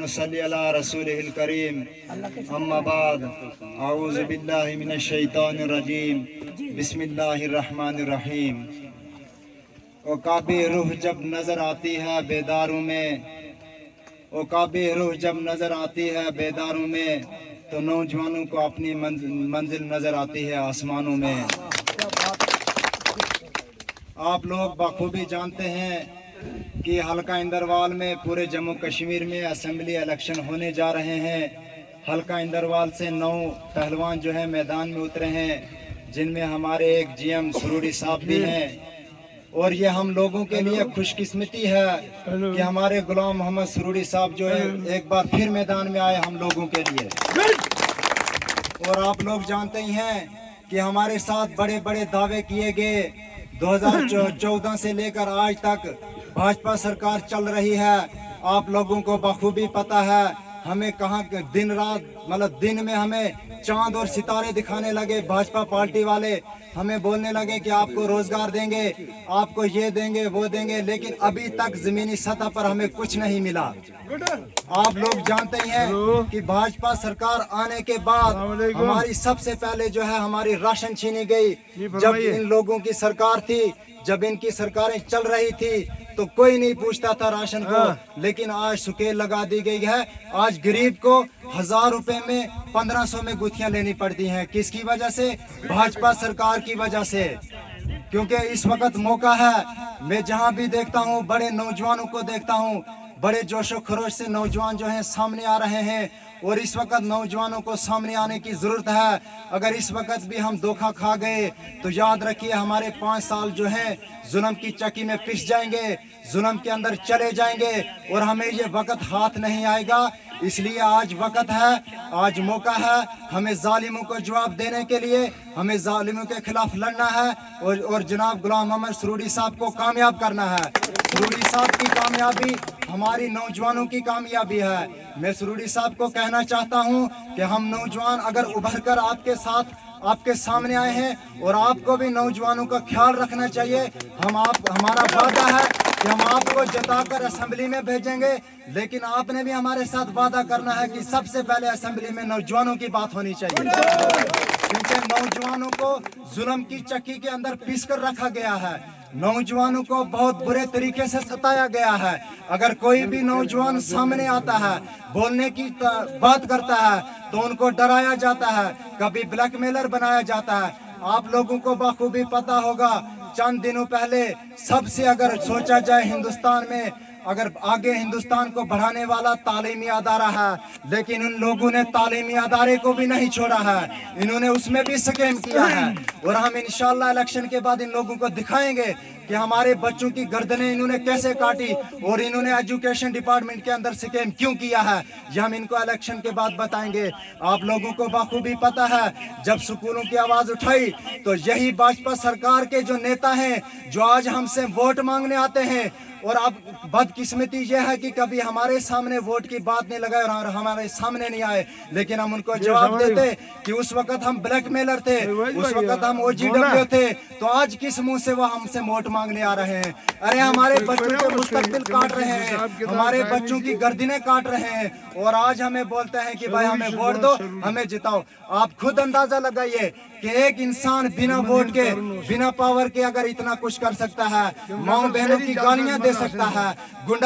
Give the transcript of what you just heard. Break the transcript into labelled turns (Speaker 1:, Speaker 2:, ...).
Speaker 1: ونصلي على رسوله الكريم اما بعد اعوذ باللہ من الشیطان الرجیم بسم اللہ الرحمن الرحیم عقاب روح جب نظر آتی ہے بیداروں میں عقاب روح جب نظر آتی ہے بیداروں میں تو نوجوانوں کو اپنی منزل نظر آتی ہے آسمانوں میں۔ آپ لوگ بخوبی جانتے ہیں کہ حلقہ اندروال میں پورے جموں کشمیر میں اسمبلی الیکشن ہونے جا رہے ہیں۔ حلقہ اندروال سے 9 پہلوان جو ہیں میدان میں اترے ہیں، جن میں ہمارے ایک جی ایم سروڑی صاحب بھی ہیں، اور یہ ہم لوگوں کے لیے خوش قسمتی ہے کہ ہمارے غلام محمد سروڑی صاحب جو ہے ایک بار پھر میدان میں آئے ہم لوگوں کے لیے۔ اور آپ لوگ جانتے ہی ہیں کہ ہمارے ساتھ بڑے بڑے دعوے کیے گئے، 2014 سے لے کر آج تک بھاجپا سرکار چل رہی ہے۔ آپ لوگوں کو بخوبی پتہ ہے ہمیں کہاں دن رات مطلب دن میں ہمیں چاند اور ستارے دکھانے لگے بھاجپا پارٹی والے، ہمیں بولنے لگے کہ آپ کو روزگار دیں گے، آپ کو یہ دیں گے وہ دیں گے، لیکن ابھی تک زمینی سطح پر ہمیں کچھ نہیں ملا۔ آپ لوگ جانتے ہیں کہ بھاجپا سرکار آنے کے بعد ہماری سب سے پہلے جو ہے ہماری راشن چھینی گئی۔ جب ان لوگوں کی سرکار تھی، جب ان کی سرکاریں چل رہی تھی تو کوئی نہیں پوچھتا تھا راشن کو، لیکن آج سکیل لگا دی گئی ہے۔ آج غریب کو 1000 روپے میں 1500 میں گتھیاں لینی پڑتی ہیں۔ کس کی وجہ سے؟ بھاجپا سرکار کی وجہ سے۔ کیونکہ اس وقت موقع ہے، میں جہاں بھی دیکھتا ہوں بڑے نوجوانوں کو دیکھتا ہوں، بڑے جوش و خروش سے نوجوان جو ہیں سامنے آ رہے ہیں، اور اس وقت نوجوانوں کو سامنے آنے کی ضرورت ہے۔ اگر اس وقت بھی ہم دھوکہ کھا گئے تو یاد رکھیے ہمارے 5 سال جو ہیں ظلم کی چکی میں پس جائیں گے، ظلم کے اندر چلے جائیں گے، اور ہمیں یہ وقت ہاتھ نہیں آئے گا۔ اس لیے آج وقت ہے، آج موقع ہے ہمیں ظالموں کو جواب دینے کے لیے، ہمیں ظالموں کے خلاف لڑنا ہے، اور جناب غلام محمد سروڑی صاحب کو کامیاب کرنا ہے۔ سروڑی صاحب کی کامیابی ہماری نوجوانوں کی کامیابی ہے۔ میں سروڑی صاحب کو کہنا چاہتا ہوں کہ ہم نوجوان اگر ابھر کر آپ کے ساتھ آپ کے سامنے آئے ہیں، اور آپ کو بھی نوجوانوں کا خیال رکھنا چاہیے۔ ہمارا وعدہ ہے کہ ہم آپ کو جتا کر اسمبلی میں بھیجیں گے، لیکن آپ نے بھی ہمارے ساتھ وعدہ کرنا ہے کہ سب سے پہلے اسمبلی میں نوجوانوں کی بات ہونی چاہیے، کیونکہ نوجوانوں کو ظلم کی چکی کے اندر پیس کر رکھا گیا ہے، نوجوانوں کو بہت برے طریقے سے ستایا گیا ہے۔ اگر کوئی بھی نوجوان سامنے آتا ہے، بولنے کی بات کرتا ہے تو ان کو ڈرایا جاتا ہے، کبھی بلیک میلر بنایا جاتا ہے۔ آپ لوگوں کو بخوبی پتہ ہوگا چند دنوں پہلے سب سے اگر سوچا جائے ہندوستان میں اگر آگے ہندوستان کو بڑھانے والا تعلیمی ادارہ ہے، لیکن ان لوگوں نے تعلیمی ادارے کو بھی نہیں چھوڑا ہے، انہوں نے اس میں بھی سکیم کیا ہے، اور ہم انشاءاللہ الیکشن کے بعد ان لوگوں کو دکھائیں گے کہ ہمارے بچوں کی گردنیں انہوں نے کیسے کاٹی، اور انہوں نے ایجوکیشن ڈپارٹمنٹ کے اندر سکیم کیوں کیا ہے، یہ ہم ان کو الیکشن کے بعد بتائیں گے۔ آپ لوگوں کو بخوبی پتہ ہے جب سکولوں کی آواز اٹھائی تو یہی بھاجپا سرکار کے جو نیتا ہیں جو آج ہم سے ووٹ مانگنے آتے ہیں، اور اب بدقسمتی یہ ہے کہ کبھی ہمارے سامنے ووٹ کی بات نہیں لگائے اور ہمارے سامنے نہیں آئے، لیکن ہم ان کو جواب دیتے کہ اس وقت ہم بلیک میلر تھے، اس وقت ہم او جی ڈبلیو تھے، تو آج کس منہ سے وہ ہم سے ووٹ مانگنے آ رہے ہیں؟ ارے ہمارے بچوں کے مستقبل کاٹ رہے ہیں، ہمارے بچوں کی گردنیں کاٹ رہے ہیں، اور آج ہمیں بولتے ہیں کہ بھائی ہمیں ووٹ دو، ہمیں جتاؤ۔ آپ خود اندازہ لگائیے کہ ایک انسان بنا ووٹ کے، بنا پاور کے اگر اتنا کچھ کر سکتا ہے، ماؤں بہنوں کی گالیاں دے سکتا ہے، گنڈا